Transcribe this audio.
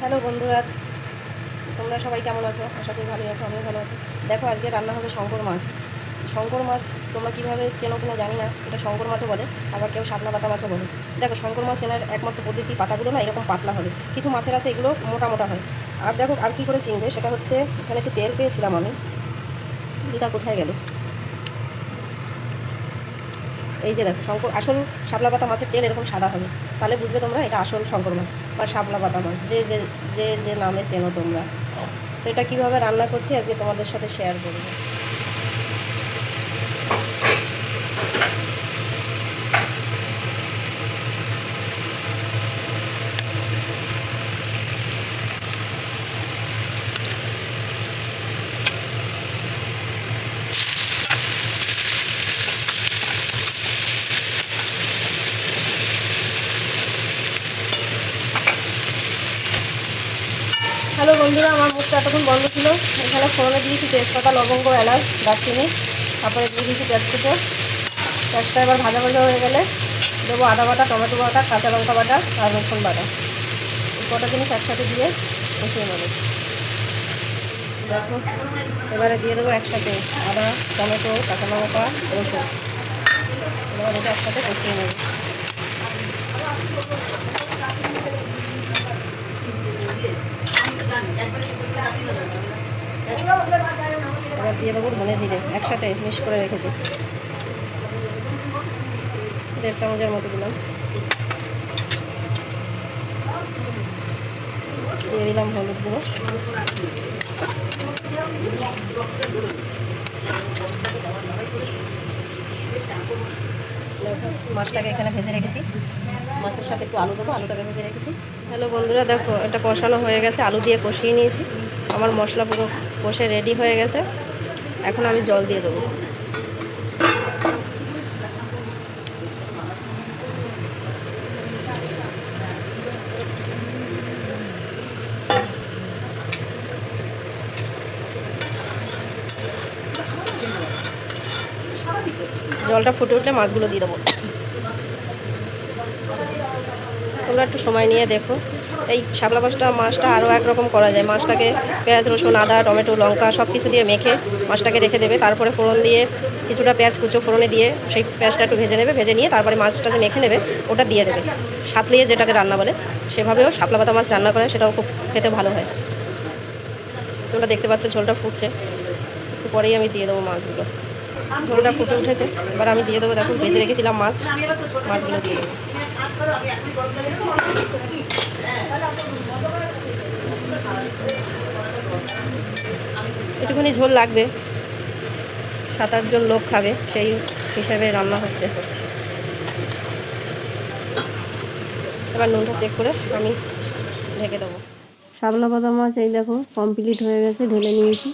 Hello বন্ধুরা, তোমরা সবাই কেমন আছো? আশা করি ভালোই আছো, আমিও ভালো আছি। দেখো, আজকে রান্না হবে শঙ্কর মাছ। শঙ্কর মাছ তোমরা কীভাবে চেনো কিনা জানি না, এটা শঙ্কর মাছও বলে, আবার কেউ শাপলা পাতা মাছও বলে। দেখো, শঙ্কর মাছ চেনার একমাত্র পদ্ধতি, পাতাগুলো না এরকম পাতলা হবে, কিছু মাছের আছে এগুলো মোটা মোটা হয়। আর দেখো, আর কী করে চিনবে সেটা হচ্ছে, এখানে একটু তেল পেয়েছিলাম আমি, তেলটা কোথায় গেল? এই যে দেখো, আসল শাপলা পাতা মাছের তেল এরকম সাদা হবে, তাহলে বুঝবে তোমরা এটা আসল শঙ্কর মাছ বা শাপলা পাতা মাছ, যে যে যে যে নামে চেনো তোমরা। তো এটা কীভাবে রান্না করছি আজকে তোমাদের সাথে শেয়ার করবো। হ্যালো বন্ধুরা, আমার মুখটা এতক্ষণ বন্ধ ছিল। এখানে ফোড়নে দিয়েছি তেজপাতা, লবঙ্গ, এলাচ, দারচিনি, তারপরে দিয়ে দিয়েছি পেঁয়াজ কুচো। পেঁয়াজটা এবার ভাজা ভাজা হয়ে গেলে দেবো আদা বাটা, টমেটো বাটা, কাঁচা লঙ্কা বাটা আর রসুন বাটা। এই কটা জিনিস একসাথে দিয়ে কষিয়ে নেবো। দেখো, এবারে দিয়ে দেবো একসাথে আদা, টমেটো, কাঁচা লঙ্কা, রসুন। এবার এটা একসাথে কষিয়ে নেবো। এবার দিয়ে দেবো ধনে জিরে, একসাথে মিক্স করে রেখেছি, 1.5 চামচের মতো দিলাম। দিয়ে দিলাম হলুদ গুঁড়ো। মাছটাকে এখানে ভেজে রেখেছি, মাছের সাথে একটু আলু দেবো, আলুটাকে ভেজে রেখেছি। হ্যালো বন্ধুরা, দেখো এটা কষানো হয়ে গেছে, আলু দিয়ে কষিয়ে নিয়েছি। আমার মশলা পুরো কষে রেডি হয়ে গেছে। এখন আমি জল দিয়ে দেবো। জলটা ফুটে উঠলে মাছগুলো দিয়ে দেবো। তোমরা একটু সময় নিয়ে দেখো। এই শাপলা মাছটা আরও একরকম করা যায়। মাছটাকে পেঁয়াজ, রসুন, আদা, টমেটো, লঙ্কা সব কিছু দিয়ে মেখে মাছটাকে রেখে দেবে। তারপরে ফোড়ন দিয়ে কিছুটা পেঁয়াজ কুচো ফোড়নে দিয়ে সেই পেঁয়াজটা একটু ভেজে নেবে, ভেজে নিয়ে তারপরে মাছটা যে মেখে নেবে ওটা দিয়ে দেবে। সাতলিয়ে যেটাকে রান্না বলে, সেভাবেও শাপলা পাতা মাছ রান্না করে, সেটাও খুব খেতে ভালো হয়। তোমরা দেখতে পাচ্ছ ঝোলটা ফুটছে, একটু পরেই আমি দিয়ে দেবো মাছগুলো। ঝোলটা ফুটে উঠেছে, এবার আমি দিয়ে দেবো। দেখো, ভেজে রেখেছিলাম মাছগুলো দিয়ে দেবো। একটুখানি ঝোল লাগবে, 7-8 জন লোক খাবে, সেই হিসাবে রান্না হচ্ছে। এবার নুনটা চেক করে আমি ঢেকে দেবো। শাপলা পাতা মাছ এই দেখো কমপ্লিট হয়ে গেছে, ঢেলে নিয়েছি।